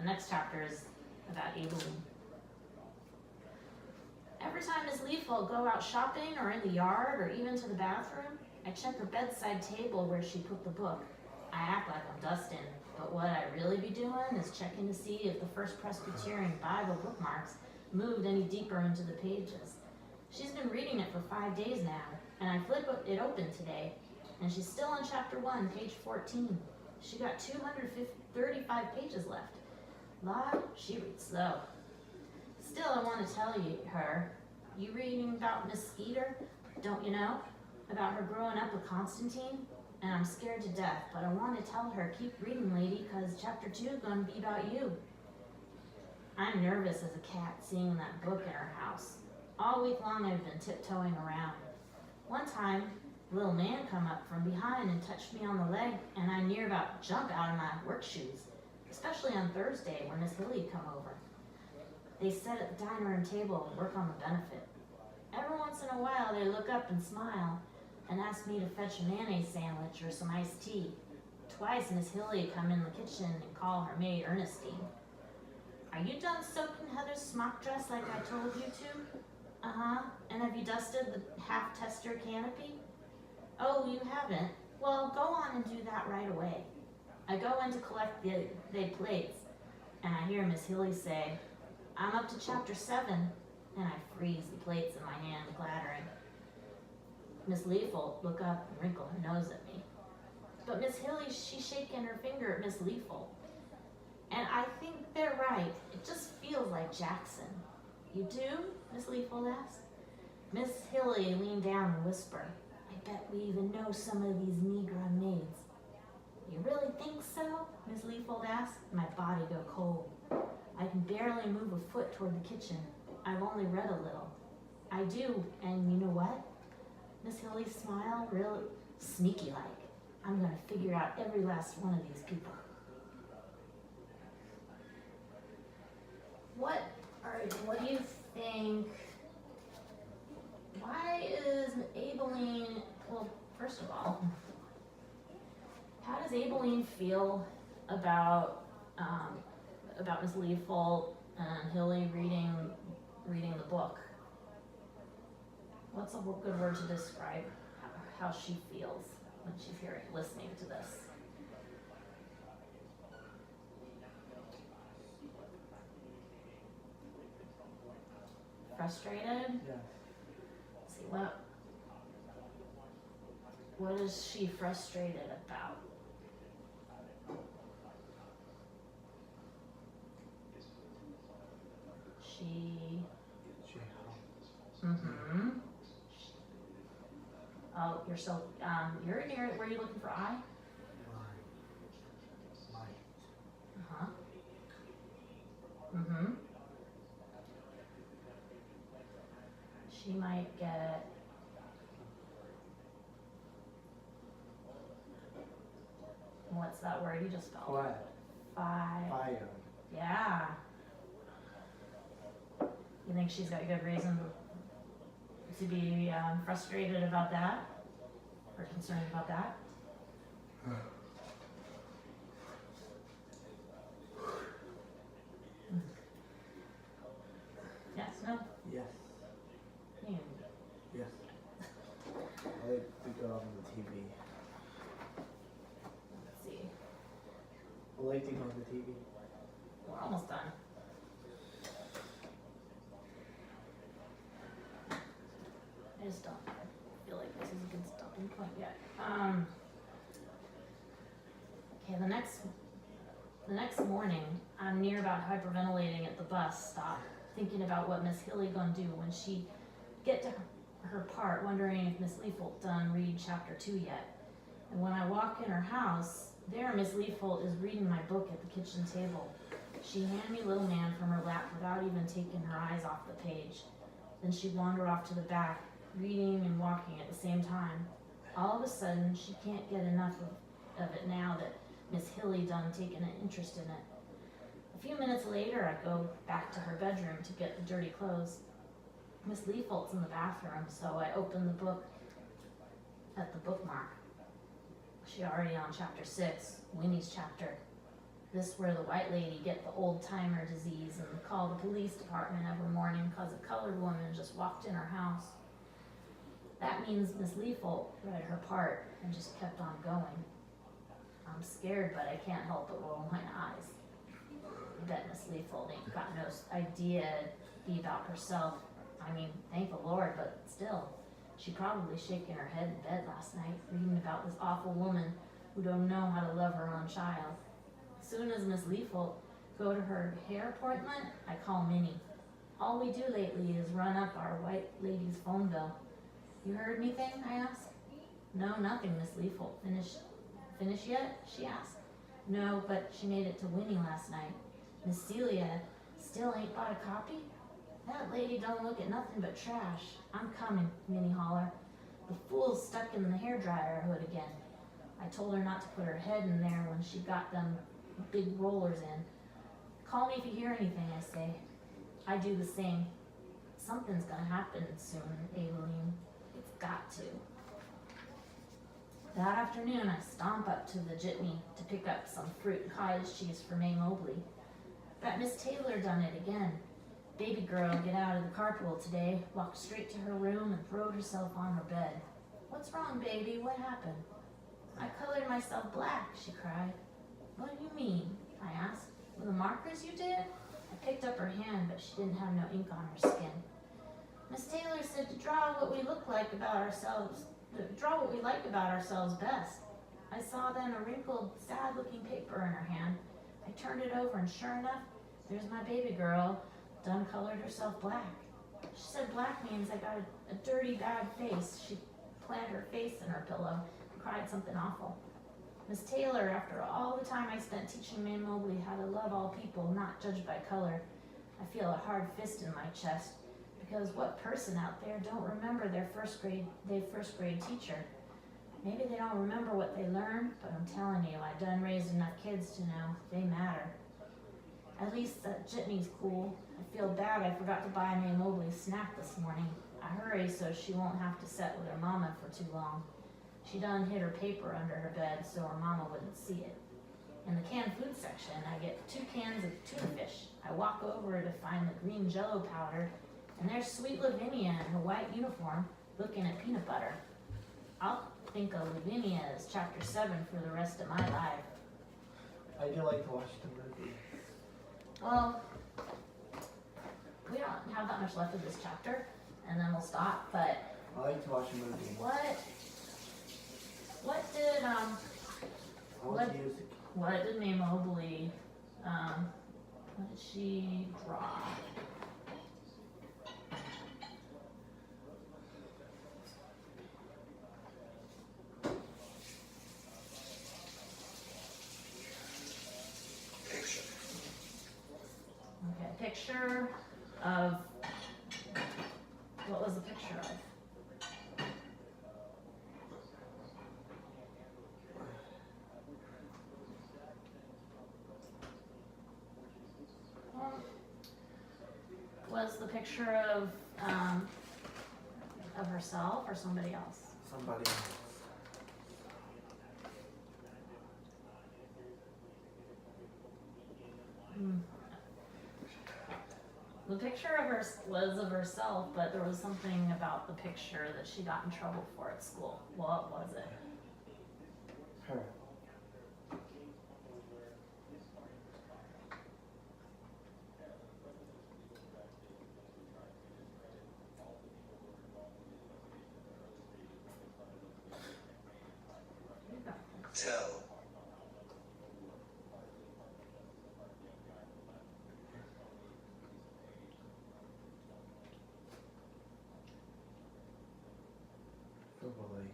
The next chapter is about Aileen. Every time Miss Leaf will go out shopping or in the yard or even to the bathroom, I check her bedside table where she put the book. I act like I'm dusting, but what I really be doing is checking to see if the First Presbyterian Bible bookmarks moved any deeper into the pages. She's been reading it for 5 days now, and I flip it open today, and she's still on chapter 1, page 14. She got 235 pages left. Lord, she reads slow. Still, I want to tell her, you reading about Miss Skeeter, don't you know? About her growing up with Constantine? And I'm scared to death, but I want to tell her, keep reading, lady, because chapter 2 is going to be about you. I'm nervous as a cat seeing that book in her house. All week long I've been tiptoeing around. One time, a little man come up from behind and touched me on the leg, and I near about jump out of my work shoes, especially on Thursday when Miss Hilly come over. They sit at the dining room table and work on the benefit. Every once in a while they look up and smile and ask me to fetch a mayonnaise sandwich or some iced tea. Twice Miss Hilly come in the kitchen and call her maid Ernestine. Are you done soaking Heather's smock dress like I told you to? Uh-huh. And have you dusted the half-tester canopy? Oh, you haven't? Well, go on and do that right away. I go in to collect the plates, and I hear Miss Hilly say, I'm up to chapter 7, and I freeze the plates in my hand, clattering. Miss Leaf will look up and wrinkle her nose at me. But Miss Hilly, she's shaking her finger at Miss Leafle. And I think they're right. It just feels like Jackson. You do? Miss Leafle asked. Miss Hilly leaned down and whispered, I bet we even know some of these Negro maids. You really think so? Miss Leafle asked. My body go cold. I can barely move a foot toward the kitchen. I've only read a little. I do, and you know what? Miss Hilly smiled, real sneaky-like. I'm going to figure out every last one of these people. What do you think? Why is Aileen, well, first of all, how does Aileen feel about Miss Leafle and Hilly reading the book? What's a good word to describe how she feels when she's listening to this? Frustrated? Yeah. Let's see, what is she frustrated about? Mm-hmm. Oh, you're so, you're near, were you looking for I? Uh-huh. Mm-hmm. She might get, what's that word you just spelled? Quiet. Fire. Yeah. You think she's got good reason to be frustrated about that? Or concerned about that? Yes, no? Yes. Yeah. Yes. I like to go on the TV. Let's see. I like to go on the TV. We're almost done. I just don't feel like this is a good stopping point yet. Okay, the next morning, I'm near about hyperventilating at the bus stop, thinking about what Miss Hilly gonna do when she get to her part, wondering if Miss Leafle done read chapter 2 yet. And when I walk in her house, there Miss Leafle is reading my book at the kitchen table. She handed me Little Man from her lap without even taking her eyes off the page. Then she wandered off to the back, reading and walking at the same time. All of a sudden, she can't get enough of it now that Miss Hilly done taken an interest in it. A few minutes later, I go back to her bedroom to get the dirty clothes. Miss Leafle's in the bathroom, so I open the book at the bookmark. She already on chapter 6, Winnie's chapter. This where the white lady get the old timer disease and call the police department every morning cause a colored woman just walked in her house. That means Miss Leafold read her part and just kept on going. I'm scared, but I can't help but roll my eyes. I bet Miss Leafold ain't got no idea be about herself. I mean, thank the Lord, but still, she probably shaking her head in bed last night, reading about this awful woman who don't know how to love her own child. As soon as Miss Leafold go to her hair appointment, I call Minnie. All we do lately is run up our white lady's phone bill. You heard anything? I asked. No, nothing, Miss Leafold. Finished yet? She asked. No, but she made it to Winnie last night. Miss Celia still ain't bought a copy? That lady don't look at nothing but trash. I'm coming, Minnie holler. The fool's stuck in the hairdryer hood again. I told her not to put her head in there when she got them big rollers in. Call me if you hear anything, I say. I do the same. Something's gonna happen soon, Aileen. It's got to. That afternoon, I stomp up to the jitney to pick up some fruit and cottage cheese for May Mobley. But Miss Taylor done it again. Baby girl get out of the carpool today, walked straight to her room and throwed herself on her bed. What's wrong, baby? What happened? I colored myself black, she cried. What do you mean? I asked. With the markers you did? I picked up her hand, but she didn't have no ink on her skin. Miss Taylor said to draw what we look like about ourselves, draw what we like about ourselves best. I saw then a wrinkled, sad-looking paper in her hand. I turned it over, and sure enough, there's my baby girl, done colored herself black. She said black means I got a dirty, bad face. She planted her face in her pillow and cried something awful. Miss Taylor, after all the time I spent teaching May Mobley how to love all people, not judged by color, I feel a hard fist in my chest, because what person out there don't remember their first grade teacher? Maybe they don't remember what they learned, but I'm telling you, I done raised enough kids to know they matter. At least that jitney's cool. I feel bad I forgot to buy May Mobley a snack this morning. I hurry so she won't have to sit with her mama for too long. She done hid her paper under her bed so her mama wouldn't see it. In the canned food section, I get 2 cans of tuna fish. I walk over to find the green Jell-O powder, and there's sweet Lavinia in her white uniform looking at peanut butter. I'll think of Lavinia as chapter 7 for the rest of my life. I do like to watch the movie. Well, we don't have that much left of this chapter, and then we'll stop, but I like to watch a movie. what did, what did May Mobley, what did she draw? Okay, picture of, what was the picture of? Was the picture of herself or somebody else? Somebody else. The picture of her was of herself, but there was something about the picture that she got in trouble for at school. What was it? Her. Tell. Verbally.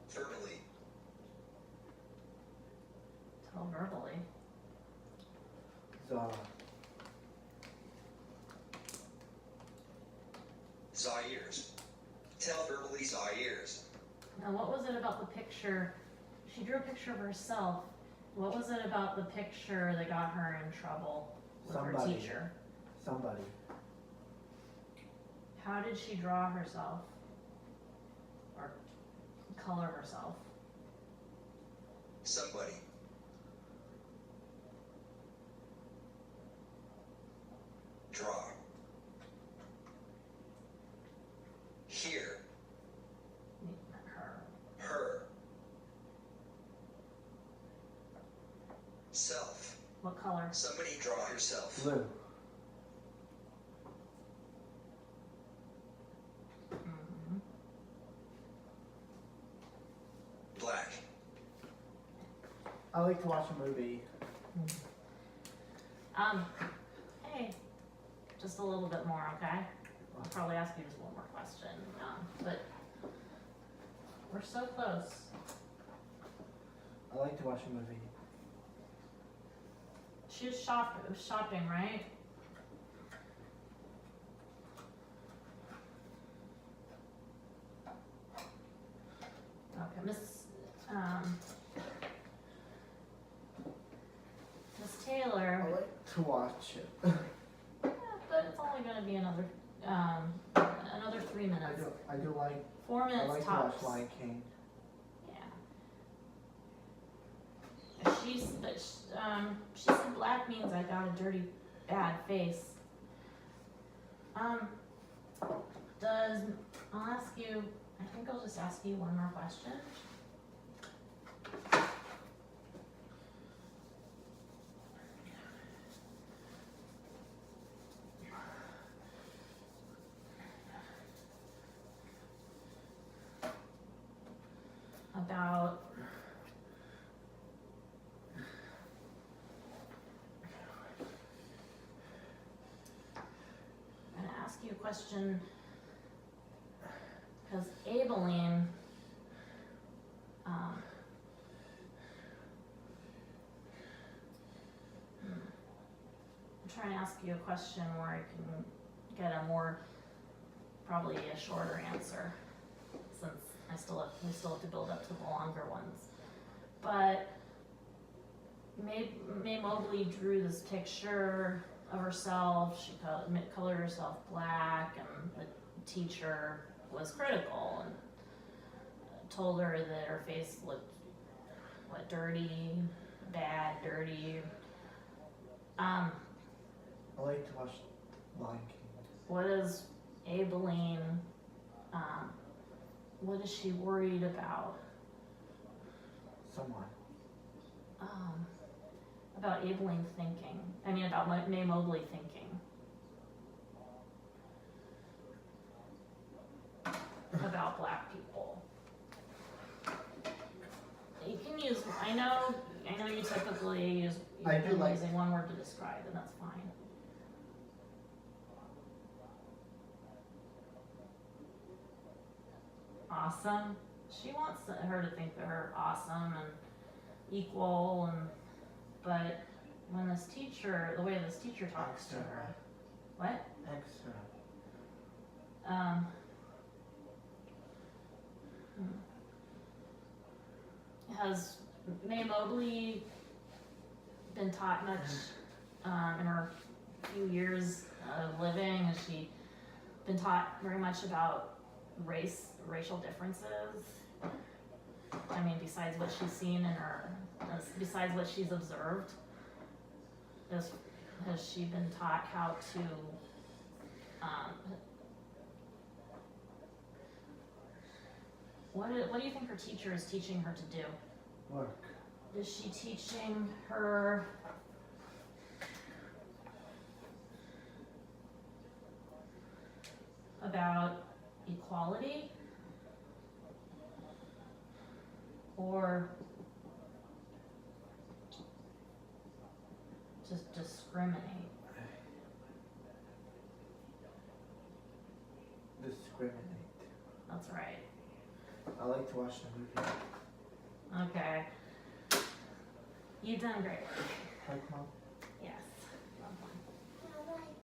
Verbally. Tell verbally. Zaires. Tell verbally Zaires. Now, what was it about the picture? She drew a picture of herself. What was it about the picture that got her in trouble with her Somebody. teacher? Somebody. How did she draw herself? Or color herself? Somebody. Draw. Here. Her. Her. Self. What color? Somebody draw herself. Blue. Mhm. Black. I like to watch a movie. Hey, just a little bit more, okay? I'll probably ask you just one more question, but we're so close. I like to watch a movie. She was shopping, right? Okay, Miss Taylor. I like to watch it. Yeah, but it's only gonna be another 3 minutes. I do like. 4 I minutes like tops. to watch Lion King. Yeah. She said black means I got a dirty, bad face. I think I'll just ask you one more question. About I'm gonna ask you a question because Abilene I'm trying to ask you a question where I can get probably a shorter answer, since we still have to build up to the longer ones. But May Mobley drew this picture of herself. She colored herself black, and the teacher was critical and told her that her face looked dirty. I like to watch Lion King. What is Abilene? What is she worried about? Someone. About Abilene thinking. I mean, about May Mobley thinking. About black people. You can use. I know you typically use. I do like- using one word to describe, and that's fine. Awesome. She wants her to think that her awesome and equal, but when the way this teacher talks to her, what? Extra. Has May Mobley been taught much in her few years of living? Has she been taught very much about racial differences? I mean, besides what she's seen besides what she's observed, has she been taught how to what do you think her teacher is teaching her to do? Work. Is she teaching her about equality or just discriminate? Discriminate. That's right. I like to watch the movie. Okay. You've done great. Like, Mom?